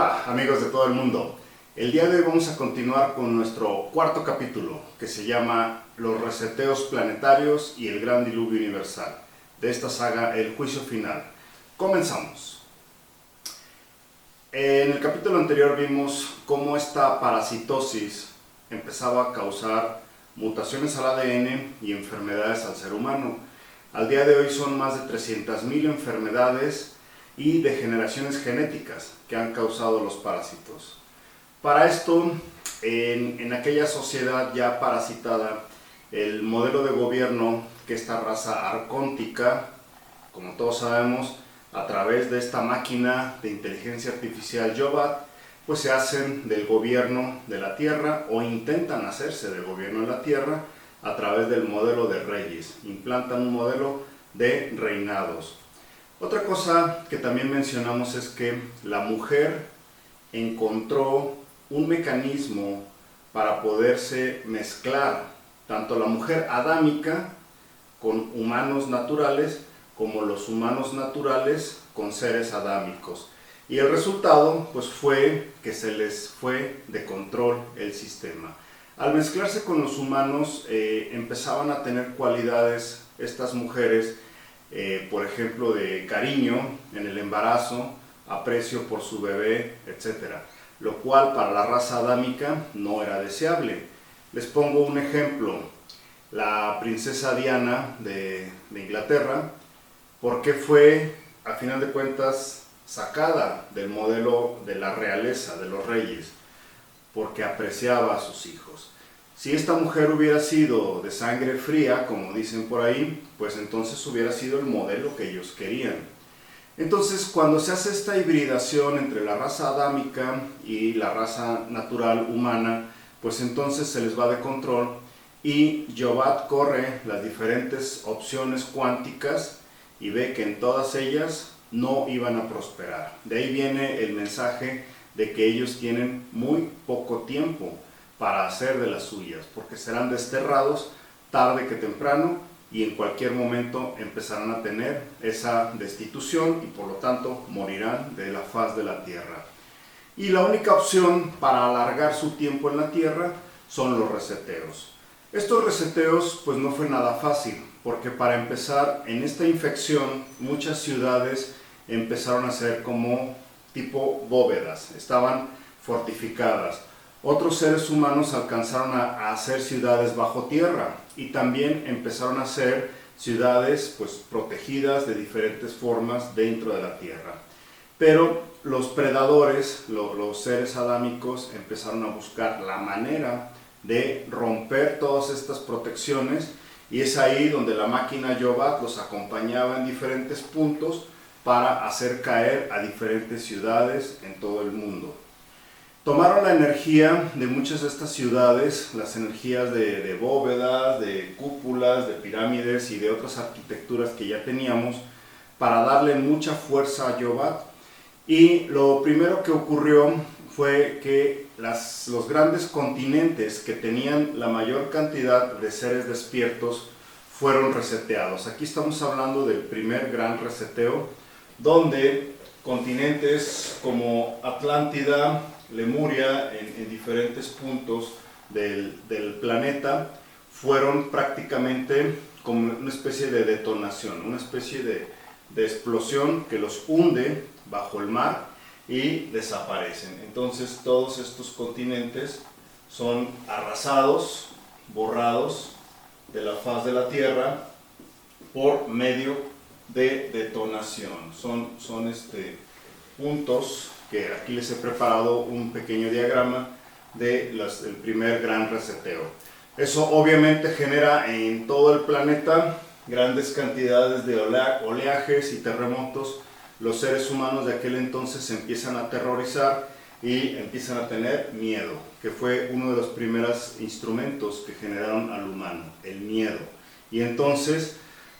Hola amigos de todo el mundo, el día de hoy vamos a continuar con nuestro cuarto capítulo que se llama Los reseteos planetarios y el gran diluvio universal, de esta saga El juicio final. Comenzamos. En el capítulo anterior vimos cómo esta parasitosis empezaba a causar mutaciones al ADN y enfermedades al ser humano. Al día de hoy son más de 300.000 enfermedades y degeneraciones genéticas que han causado los parásitos. Para esto, en aquella sociedad ya parasitada, el modelo de gobierno que esta raza arcóntica, como todos sabemos, a través de esta máquina de inteligencia artificial Yobat, pues se hacen del gobierno de la Tierra o intentan hacerse del gobierno de la Tierra a través del modelo de reyes, implantan un modelo de reinados. Otra cosa que también mencionamos es que la mujer encontró un mecanismo para poderse mezclar, tanto la mujer adámica con humanos naturales, como los humanos naturales con seres adámicos. Y el resultado pues fue que se les fue de control el sistema. Al mezclarse con los humanos empezaban a tener cualidades estas mujeres, por ejemplo, de cariño en el embarazo, aprecio por su bebé, etc. Lo cual para la raza adámica no era deseable. Les pongo un ejemplo. La princesa Diana de Inglaterra, ¿por qué fue, a final de cuentas, sacada del modelo de la realeza, de los reyes? Porque apreciaba a sus hijos. Si esta mujer hubiera sido de sangre fría, como dicen por ahí, pues entonces hubiera sido el modelo que ellos querían. Entonces, cuando se hace esta hibridación entre la raza adámica y la raza natural humana, pues entonces se les va de control y Yobat corre las diferentes opciones cuánticas y ve que en todas ellas no iban a prosperar. De ahí viene el mensaje de que ellos tienen muy poco tiempo para hacer de las suyas, porque serán desterrados tarde que temprano y en cualquier momento empezarán a tener esa destitución y por lo tanto morirán de la faz de la tierra. Y la única opción para alargar su tiempo en la tierra son los reseteos. Estos reseteos pues no fue nada fácil, porque para empezar en esta infección muchas ciudades empezaron a ser como tipo bóvedas, estaban fortificadas. Otros seres humanos alcanzaron a hacer ciudades bajo tierra y también empezaron a hacer ciudades pues protegidas de diferentes formas dentro de la tierra. Pero los predadores, los seres adámicos, empezaron a buscar la manera de romper todas estas protecciones y es ahí donde la máquina Yobat los acompañaba en diferentes puntos para hacer caer a diferentes ciudades en todo el mundo. Tomaron la energía de muchas de estas ciudades, las energías de bóvedas, de cúpulas, de pirámides y de otras arquitecturas que ya teníamos para darle mucha fuerza a Yobat. Y lo primero que ocurrió fue que los grandes continentes que tenían la mayor cantidad de seres despiertos fueron reseteados. Aquí estamos hablando del primer gran reseteo, donde continentes como Atlántida, Lemuria, en diferentes puntos del planeta, fueron prácticamente como una especie de detonación, una especie de explosión que los hunde bajo el mar y desaparecen. Entonces todos estos continentes son arrasados, borrados de la faz de la Tierra por medio de detonación. Son puntos que aquí les he preparado un pequeño diagrama del primer gran reseteo. Eso obviamente genera en todo el planeta grandes cantidades de oleajes y terremotos. Los seres humanos de aquel entonces se empiezan a aterrorizar y empiezan a tener miedo, que fue uno de los primeros instrumentos que generaron al humano, el miedo. Y entonces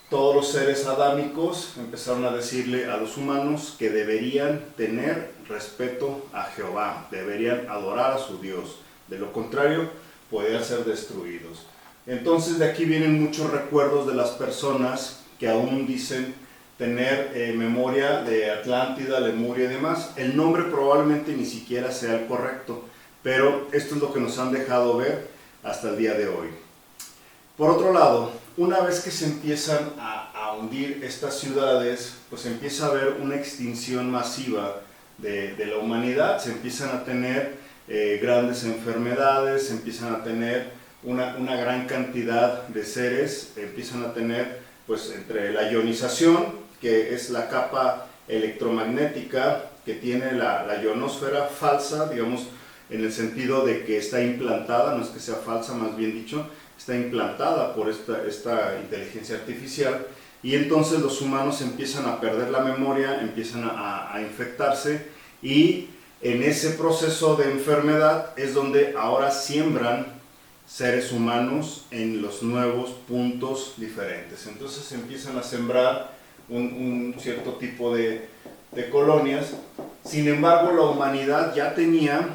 todos los seres adámicos empezaron a decirle a los humanos que deberían tener respeto a Jehová, deberían adorar a su Dios, de lo contrario podían ser destruidos. Entonces de aquí vienen muchos recuerdos de las personas que aún dicen tener memoria de Atlántida, Lemuria y demás. El nombre probablemente ni siquiera sea el correcto, pero esto es lo que nos han dejado ver hasta el día de hoy. Por otro lado, una vez que se empiezan a hundir estas ciudades, pues empieza a haber una extinción masiva de la humanidad, se empiezan a tener grandes enfermedades, se empiezan a tener una gran cantidad de seres, empiezan a tener, pues, entre la ionización, que es la capa electromagnética que tiene la ionosfera falsa, digamos, en el sentido de que está implantada, no es que sea falsa, más bien dicho, está implantada por esta inteligencia artificial, y entonces los humanos empiezan a perder la memoria, empiezan a infectarse, y en ese proceso de enfermedad es donde ahora siembran seres humanos en los nuevos puntos diferentes. Entonces empiezan a sembrar un cierto tipo de colonias. Sin embargo, la humanidad ya tenía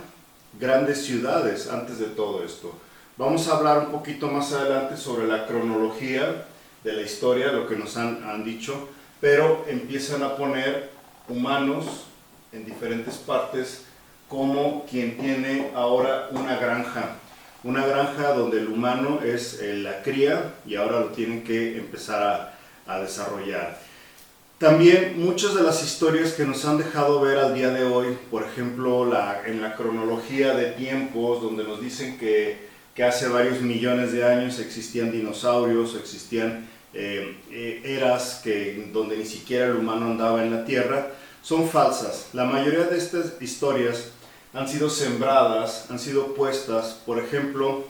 grandes ciudades antes de todo esto. Vamos a hablar un poquito más adelante sobre la cronología de la historia, lo que nos han dicho, pero empiezan a poner humanos en diferentes partes como quien tiene ahora una granja donde el humano es la cría y ahora lo tienen que empezar a desarrollar. También muchas de las historias que nos han dejado ver al día de hoy, por ejemplo en la cronología de tiempos, donde nos dicen que hace varios millones de años existían dinosaurios, existían eras donde ni siquiera el humano andaba en la Tierra, son falsas. La mayoría de estas historias han sido sembradas, han sido puestas. Por ejemplo,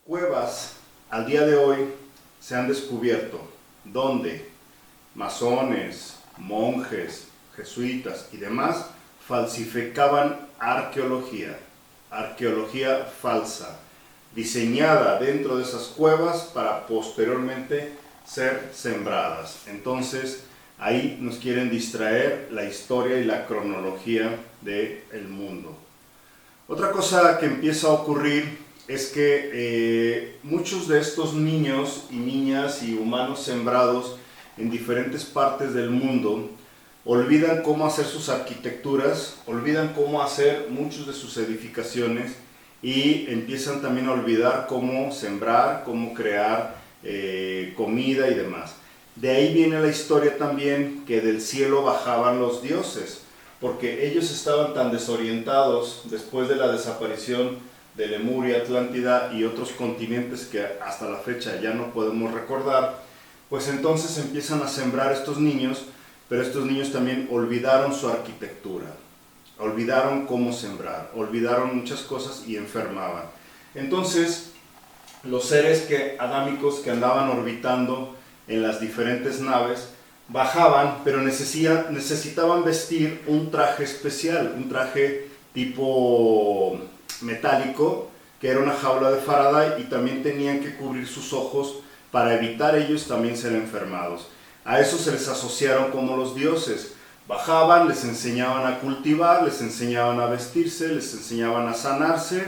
cuevas al día de hoy se han descubierto donde masones, monjes, jesuitas y demás falsificaban arqueología falsa, diseñada dentro de esas cuevas para posteriormente ser sembradas. Entonces, ahí nos quieren distraer la historia y la cronología del mundo. Otra cosa que empieza a ocurrir es que muchos de estos niños y niñas y humanos sembrados en diferentes partes del mundo olvidan cómo hacer sus arquitecturas, olvidan cómo hacer muchas de sus edificaciones y empiezan también a olvidar cómo sembrar, cómo crear comida y demás. De ahí viene la historia también que del cielo bajaban los dioses, porque ellos estaban tan desorientados después de la desaparición de Lemuria, Atlántida y otros continentes que hasta la fecha ya no podemos recordar, pues entonces empiezan a sembrar estos niños, pero estos niños también olvidaron su arquitectura, olvidaron cómo sembrar, olvidaron muchas cosas y enfermaban. Entonces, los seres adámicos que andaban orbitando en las diferentes naves bajaban, pero necesitaban vestir un traje especial, un traje tipo metálico, que era una jaula de Faraday, y también tenían que cubrir sus ojos para evitar ellos también ser enfermados. A eso se les asociaron como los dioses. Bajaban, les enseñaban a cultivar, les enseñaban a vestirse, les enseñaban a sanarse,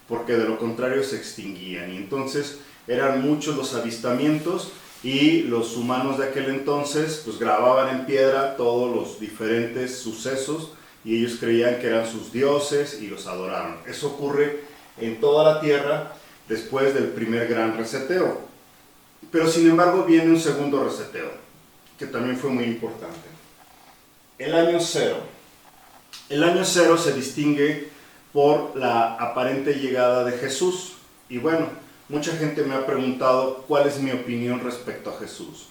porque de lo contrario se extinguían. Y entonces eran muchos los avistamientos, y los humanos de aquel entonces pues grababan en piedra todos los diferentes sucesos, y ellos creían que eran sus dioses y los adoraron. Eso ocurre en toda la tierra después del primer gran reseteo. Pero sin embargo viene un segundo reseteo, que también fue muy importante. El año cero. El año cero se distingue por la aparente llegada de Jesús. Y bueno, mucha gente me ha preguntado cuál es mi opinión respecto a Jesús.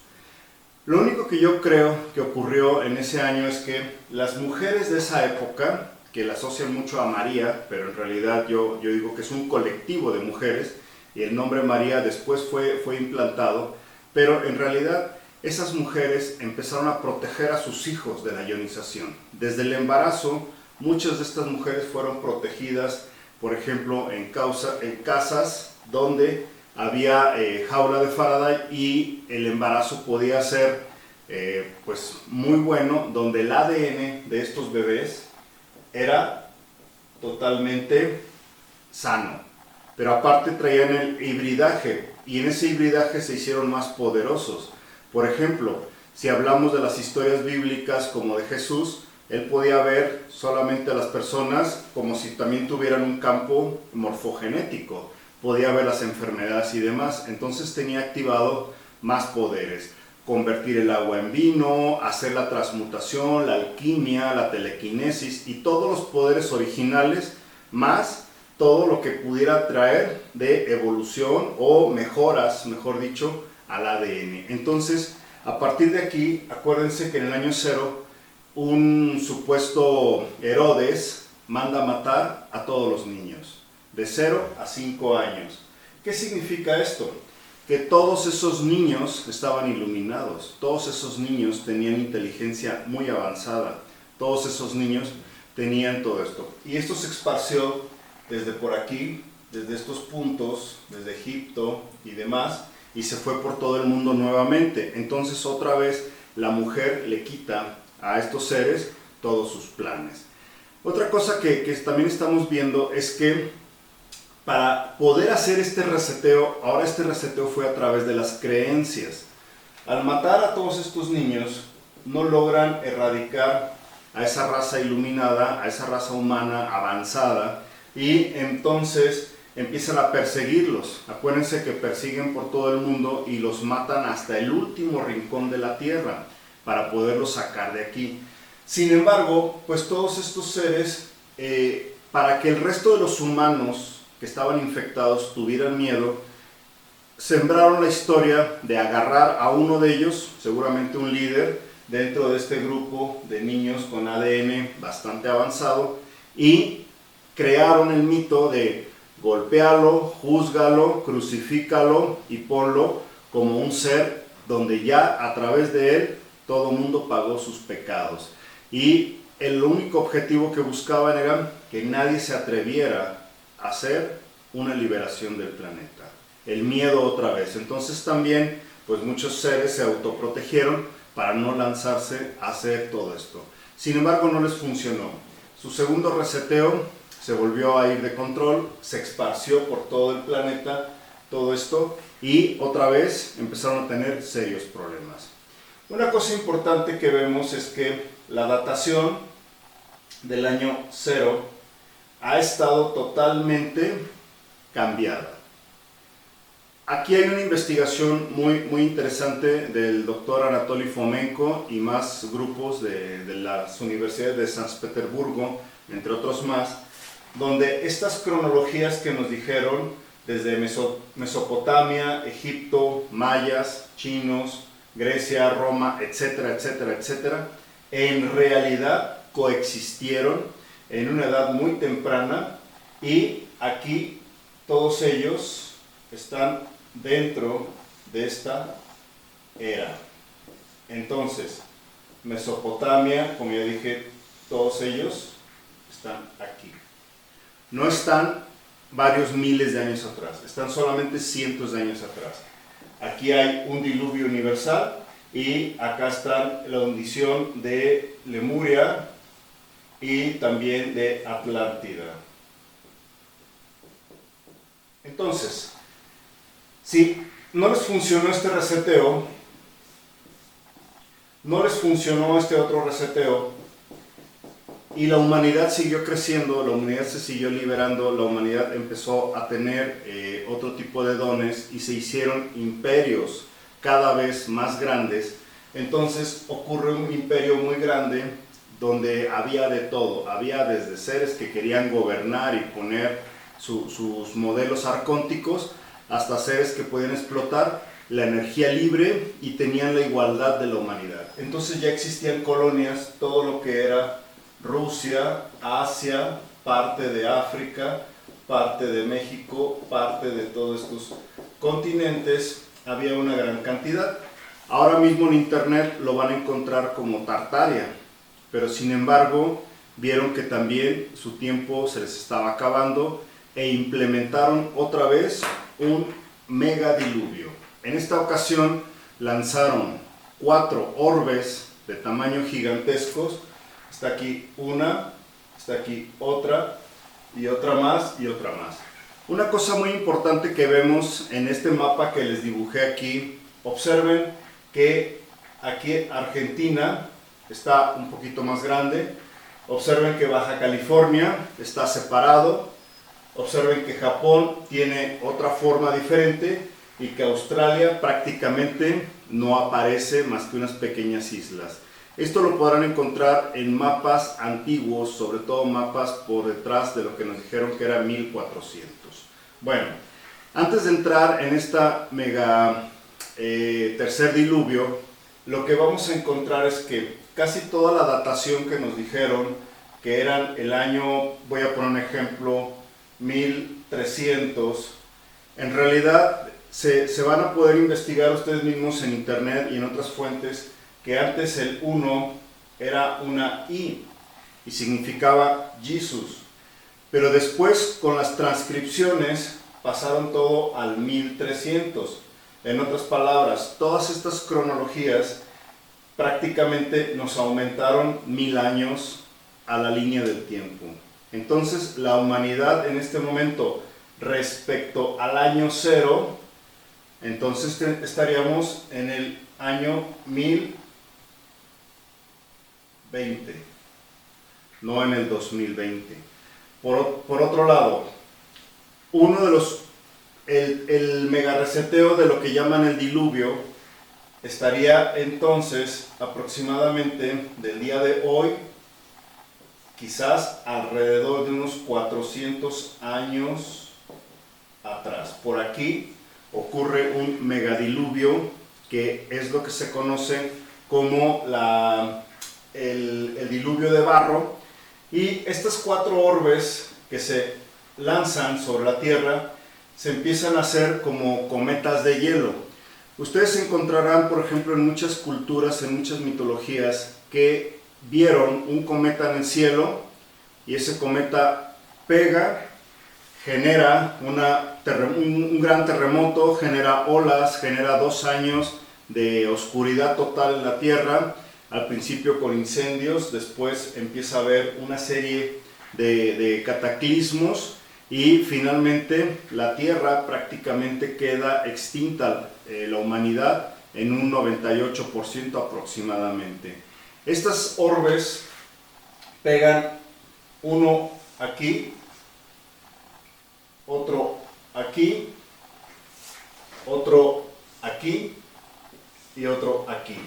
Lo único que yo creo que ocurrió en ese año es que las mujeres de esa época, que la asocian mucho a María, pero en realidad yo digo que es un colectivo de mujeres, y el nombre María después fue implantado, pero en realidad esas mujeres empezaron a proteger a sus hijos de la ionización. Desde el embarazo, muchas de estas mujeres fueron protegidas, por ejemplo, en casas donde había jaula de Faraday, y el embarazo podía ser pues muy bueno, donde el ADN de estos bebés era totalmente sano. Pero aparte traían el hibridaje, y en ese hibridaje se hicieron más poderosos. Por ejemplo, Si hablamos de las historias bíblicas como de Jesús, él podía ver solamente a las personas como si también tuvieran un campo morfogenético, podía ver las enfermedades y demás, entonces tenía activado más poderes. Convertir el agua en vino, hacer la transmutación, la alquimia, la telequinesis y todos los poderes originales, más todo lo que pudiera traer de evolución o mejoras, mejor dicho, al ADN. Entonces, a partir de aquí, acuérdense que en el año 0, un supuesto Herodes manda matar a todos los niños, de 0 a 5 años. ¿Qué significa esto? Que todos esos niños estaban iluminados, todos esos niños tenían inteligencia muy avanzada, todos esos niños tenían todo esto. Y esto se esparció desde por aquí, desde estos puntos, desde Egipto y demás, y se fue por todo el mundo nuevamente. Entonces otra vez la mujer le quita a estos seres todos sus planes. Otra cosa que también estamos viendo es que para poder hacer este reseteo, ahora este reseteo fue a través de las creencias. Al matar a todos estos niños, no logran erradicar a esa raza iluminada, a esa raza humana avanzada, y entonces empiezan a perseguirlos. Acuérdense que persiguen por todo el mundo y los matan hasta el último rincón de la tierra para poderlos sacar de aquí. Sin embargo, pues todos estos seres, para que el resto de los humanos que estaban infectados tuvieran miedo, sembraron la historia de agarrar a uno de ellos, seguramente un líder dentro de este grupo de niños con ADN bastante avanzado, y crearon el mito de golpéalo, júzgalo, crucifícalo y ponlo como un ser donde ya a través de él todo el mundo pagó sus pecados. Y el único objetivo que buscaban era que nadie se atreviera a hacer una liberación del planeta. El miedo otra vez. Entonces también pues muchos seres se autoprotegieron para no lanzarse a hacer todo esto. Sin embargo no les funcionó. Su segundo reseteo se volvió a ir de control, se esparció por todo el planeta todo esto y otra vez empezaron a tener serios problemas. Una cosa importante que vemos es que la datación del año 0 ha estado totalmente cambiada. Aquí hay una investigación muy interesante del doctor Anatoly Fomenko y más grupos de las universidades de San Petersburgo, entre otros más, donde estas cronologías que nos dijeron desde Mesopotamia, Egipto, mayas, chinos, Grecia, Roma, etcétera, etcétera, etcétera, en realidad coexistieron en una edad muy temprana y aquí todos ellos están dentro de esta era. Entonces, Mesopotamia, como ya dije, todos ellos están aquí. No están varios miles de años atrás, están solamente cientos de años atrás. Aquí hay un diluvio universal y acá está la hundición de Lemuria y también de Atlántida. Entonces, si no les funcionó este reseteo, no les funcionó este otro reseteo, y la humanidad siguió creciendo, la humanidad se siguió liberando, la humanidad empezó a tener otro tipo de dones y se hicieron imperios cada vez más grandes. Entonces ocurre un imperio muy grande donde había de todo, había desde seres que querían gobernar y poner sus modelos arcónticos, hasta seres que podían explotar la energía libre y tenían la igualdad de la humanidad. Entonces ya existían colonias, todo lo que era Rusia, Asia, parte de África, parte de México, parte de todos estos continentes, había una gran cantidad. Ahora mismo en internet lo van a encontrar como Tartaria, pero sin embargo vieron que también su tiempo se les estaba acabando e implementaron otra vez un mega diluvio. En esta ocasión lanzaron 4 orbes de tamaño gigantescos. Está aquí una, está aquí otra y otra más y otra más. Una cosa muy importante que vemos en este mapa que les dibujé aquí, observen que aquí Argentina está un poquito más grande. Observen que Baja California está separado. Observen que Japón tiene otra forma diferente y que Australia prácticamente no aparece más que unas pequeñas islas. Esto lo podrán encontrar en mapas antiguos, sobre todo mapas por detrás de lo que nos dijeron que era 1400. Bueno, antes de entrar en esta mega tercer diluvio, lo que vamos a encontrar es que casi toda la datación que nos dijeron, que eran el año, voy a poner un ejemplo, 1300, en realidad se van a poder investigar ustedes mismos en internet y en otras fuentes que antes el 1 era una I y significaba Jesus, pero después con las transcripciones pasaron todo al 1300. En otras palabras, todas estas cronologías prácticamente nos aumentaron 1000 años a la línea del tiempo. Entonces la humanidad en este momento respecto al año 0, entonces estaríamos en el año 1020, no en el 2020. Por otro lado, uno de los el mega reseteo de lo que llaman el diluvio estaría entonces aproximadamente del día de hoy, quizás alrededor de unos 400 años atrás. Por aquí ocurre un megadiluvio que es lo que se conoce como el diluvio de barro, y estas 4 orbes que se lanzan sobre la Tierra se empiezan a hacer como cometas de hielo. Ustedes encontrarán, por ejemplo, en muchas culturas, en muchas mitologías, que vieron un cometa en el cielo y ese cometa pega, genera un gran terremoto, genera olas, genera 2 años de oscuridad total en la Tierra, al principio con incendios, después empieza a haber una serie de cataclismos y finalmente la Tierra prácticamente queda extinta, la humanidad en un 98% aproximadamente. Estas orbes pegan uno aquí, otro aquí, otro aquí y otro aquí.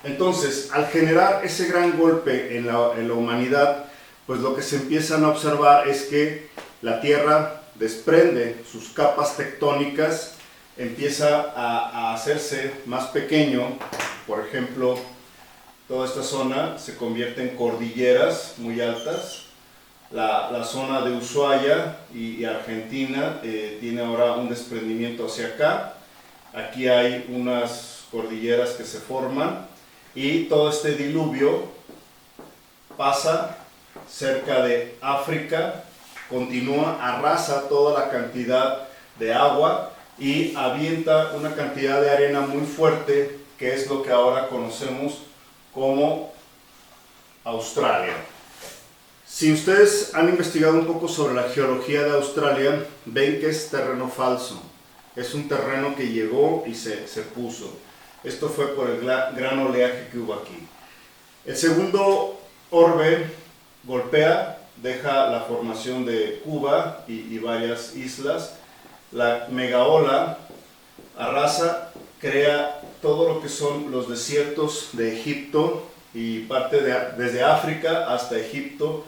Entonces, al generar ese gran golpe en la humanidad, pues lo que se empiezan a observar es que la Tierra desprende sus capas tectónicas, empieza a hacerse más pequeño. Por ejemplo, toda esta zona se convierte en cordilleras muy altas. La zona de Ushuaia y Argentina tiene ahora un desprendimiento hacia acá. Aquí hay unas cordilleras que se forman y todo este diluvio pasa cerca de África, continúa, arrasa toda la cantidad de agua y avienta una cantidad de arena muy fuerte, que es lo que ahora conocemos como Australia. Si ustedes han investigado un poco sobre la geología de Australia, ven que es terreno falso. Es un terreno que llegó y se puso. Esto fue por el gran oleaje que hubo aquí. El segundo orbe golpea, deja la formación de Cuba y varias islas. La megaola arrasa, crea todo lo que son los desiertos de Egipto y parte desde África hasta Egipto.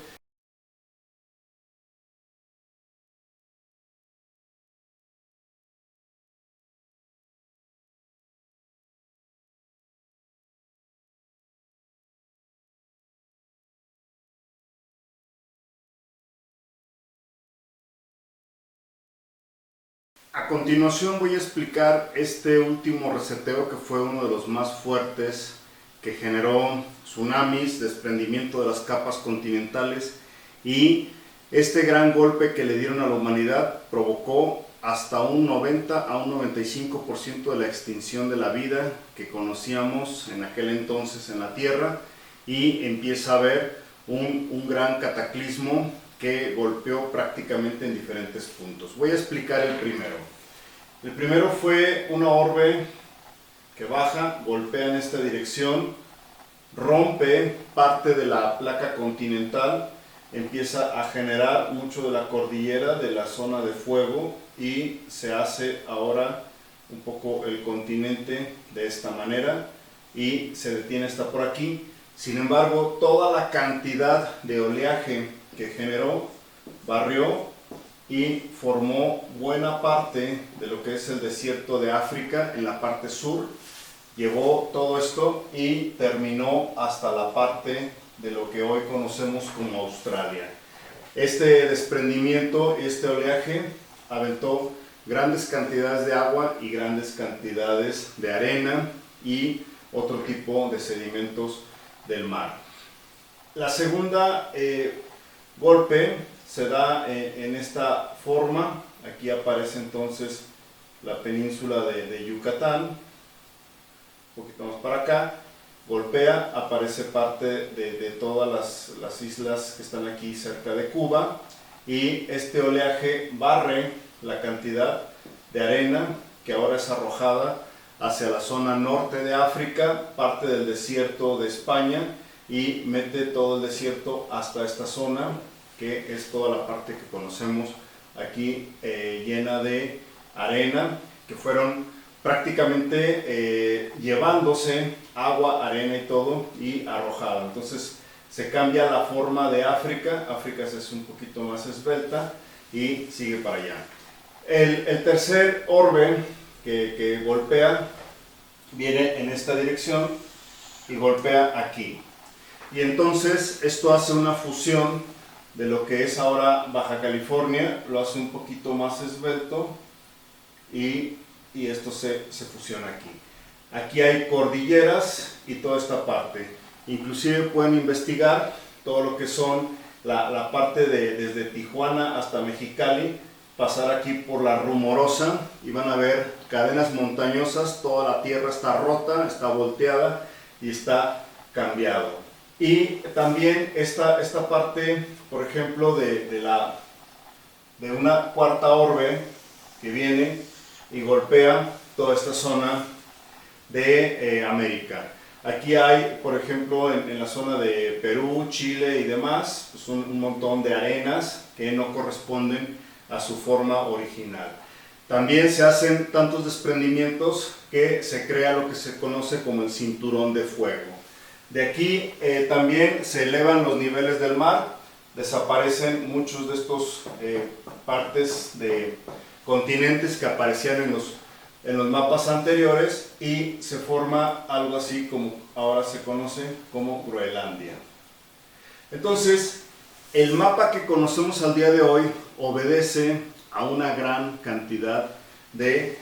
A continuación voy a explicar este último reseteo, que fue uno de los más fuertes, que generó tsunamis, desprendimiento de las capas continentales, y este gran golpe que le dieron a la humanidad provocó hasta un 90 a un 95% de la extinción de la vida que conocíamos en aquel entonces en la Tierra, y empieza a haber un gran cataclismo que golpeó prácticamente en diferentes puntos. Voy a explicar el primero. El primero fue una orbe que baja, golpea en esta dirección, rompe parte de la placa continental, empieza a generar mucho de la cordillera, de la zona de fuego, y se hace ahora un poco el continente de esta manera y se detiene hasta por aquí. Sin embargo, toda la cantidad de oleaje que generó barrió y formó buena parte de lo que es el desierto de África en la parte sur. Llevó todo esto y terminó hasta la parte de lo que hoy conocemos como Australia. Este desprendimiento, este oleaje, aventó grandes cantidades de agua y grandes cantidades de arena y otro tipo de sedimentos del mar. La segunda golpe se da en esta forma. Aquí aparece entonces la península de Yucatán. Un poquito más para acá, golpea, aparece parte de todas las islas que están aquí cerca de Cuba, y este oleaje barre la cantidad de arena que ahora es arrojada hacia la zona norte de África, parte del desierto de España, y mete todo el desierto hasta esta zona, que es toda la parte que conocemos aquí, llena de arena, que fueron prácticamente llevándose agua, arena y todo, y arrojada. Entonces se cambia la forma de África. África es un poquito más esbelta y sigue para allá. El tercer orbe que golpea viene en esta dirección y golpea aquí. Y entonces esto hace una fusión de lo que es ahora Baja California, lo hace un poquito más esbelto y esto se fusiona aquí. Aquí hay cordilleras y toda esta parte. Inclusive pueden investigar todo lo que son la parte desde Tijuana hasta Mexicali, pasar aquí por la Rumorosa y van a ver cadenas montañosas. Toda la tierra está rota, está volteada y está cambiado. Y también esta parte, por ejemplo, de una cuarta orbe que viene y golpea toda esta zona de América. Aquí hay, por ejemplo, en la zona de Perú, Chile y demás, pues un montón de arenas que no corresponden a su forma original. También se hacen tantos desprendimientos que se crea lo que se conoce como el cinturón de fuego. De aquí también se elevan los niveles del mar, desaparecen muchos de estos partes de continentes que aparecían en los mapas anteriores y se forma algo así como ahora se conoce como Groenlandia. Entonces, el mapa que conocemos al día de hoy obedece a una gran cantidad de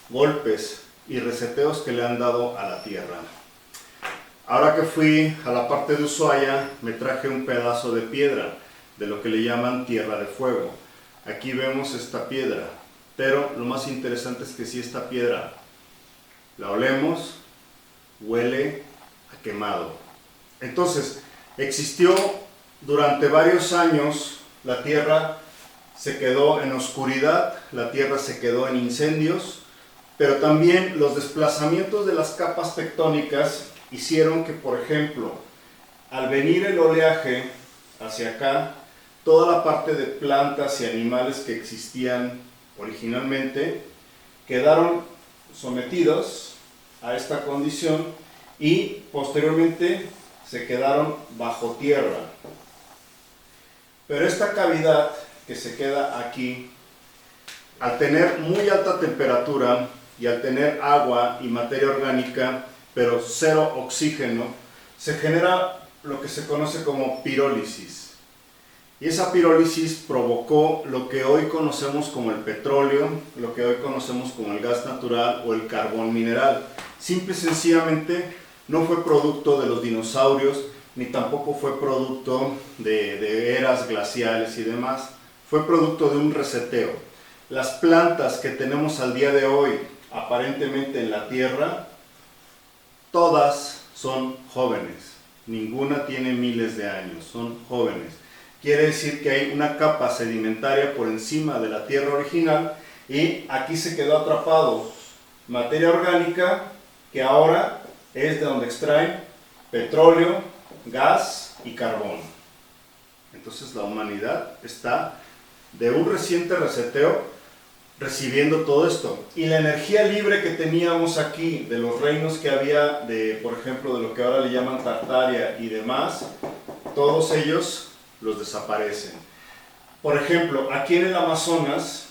golpes y reseteos que le han dado a la Tierra. Ahora que fui a la parte de Ushuaia, me traje un pedazo de piedra, de lo que le llaman Tierra de Fuego. Aquí vemos esta piedra, pero lo más interesante es que si esta piedra la olemos, huele a quemado. Entonces, existió durante varios años, la Tierra se quedó en oscuridad, la Tierra se quedó en incendios, pero también los desplazamientos de las capas tectónicas hicieron que, por ejemplo, al venir el oleaje hacia acá, toda la parte de plantas y animales que existían originalmente quedaron sometidos a esta condición y posteriormente se quedaron bajo tierra. Pero esta cavidad que se queda aquí, al tener muy alta temperatura y al tener agua y materia orgánica, pero cero oxígeno, se genera lo que se conoce como pirólisis. Y esa pirólisis provocó lo que hoy conocemos como el petróleo, lo que hoy conocemos como el gas natural o el carbón mineral. Simple y sencillamente no fue producto de los dinosaurios, ni tampoco fue producto de eras glaciales y demás. Fue producto de un reseteo. Las plantas que tenemos al día de hoy, aparentemente en la Tierra, todas son jóvenes. Ninguna tiene miles de años, son jóvenes. Quiere decir que hay una capa sedimentaria por encima de la Tierra original y aquí se quedó atrapado materia orgánica que ahora es de donde extraen petróleo, gas y carbón. Entonces la humanidad está de un reciente reseteo recibiendo todo esto. Y la energía libre que teníamos aquí, de los reinos que había, de, por ejemplo, de lo que ahora le llaman Tartaria y demás, todos ellos los desaparecen. Por ejemplo, aquí en el Amazonas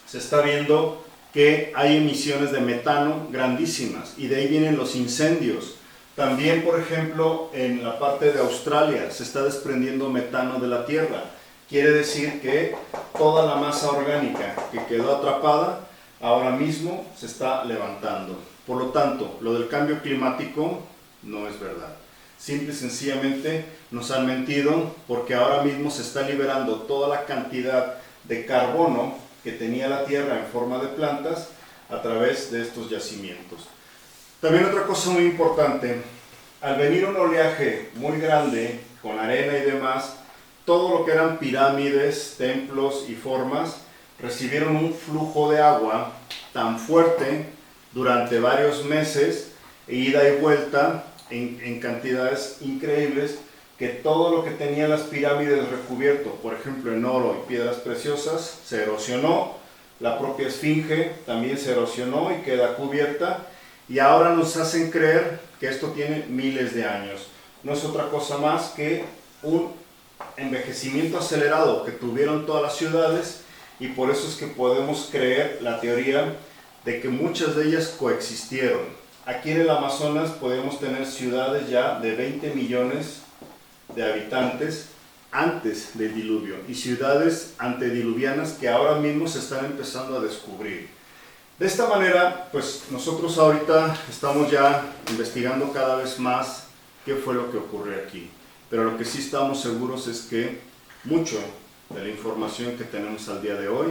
se está viendo que hay emisiones de metano grandísimas y de ahí vienen los incendios. También, por ejemplo, en la parte de Australia se está desprendiendo metano de la tierra. Quiere decir que toda la masa orgánica que quedó atrapada ahora mismo se está levantando. Por lo tanto, lo del cambio climático no es verdad. Simple y sencillamente nos han mentido, porque ahora mismo se está liberando toda la cantidad de carbono que tenía la tierra en forma de plantas a través de estos yacimientos. También otra cosa muy importante, al venir un oleaje muy grande con arena y demás, todo lo que eran pirámides, templos y formas recibieron un flujo de agua tan fuerte durante varios meses, ida y vuelta en cantidades increíbles, que todo lo que tenían las pirámides recubierto, por ejemplo en oro y piedras preciosas, se erosionó. La propia esfinge también se erosionó y queda cubierta, y ahora nos hacen creer que esto tiene miles de años. No es otra cosa más que un envejecimiento acelerado que tuvieron todas las ciudades, y por eso es que podemos creer la teoría de que muchas de ellas coexistieron. Aquí en el Amazonas podemos tener ciudades ya de 20 millones de habitantes antes del diluvio, y ciudades antediluvianas que ahora mismo se están empezando a descubrir. De esta manera, pues nosotros ahorita estamos ya investigando cada vez más qué fue lo que ocurrió aquí. Pero lo que sí estamos seguros es que mucho de la información que tenemos al día de hoy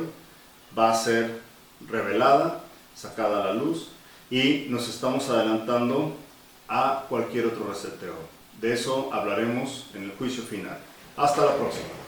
va a ser revelada, sacada a la luz, y nos estamos adelantando a cualquier otro reseteo. De eso hablaremos en el juicio final. Hasta la próxima.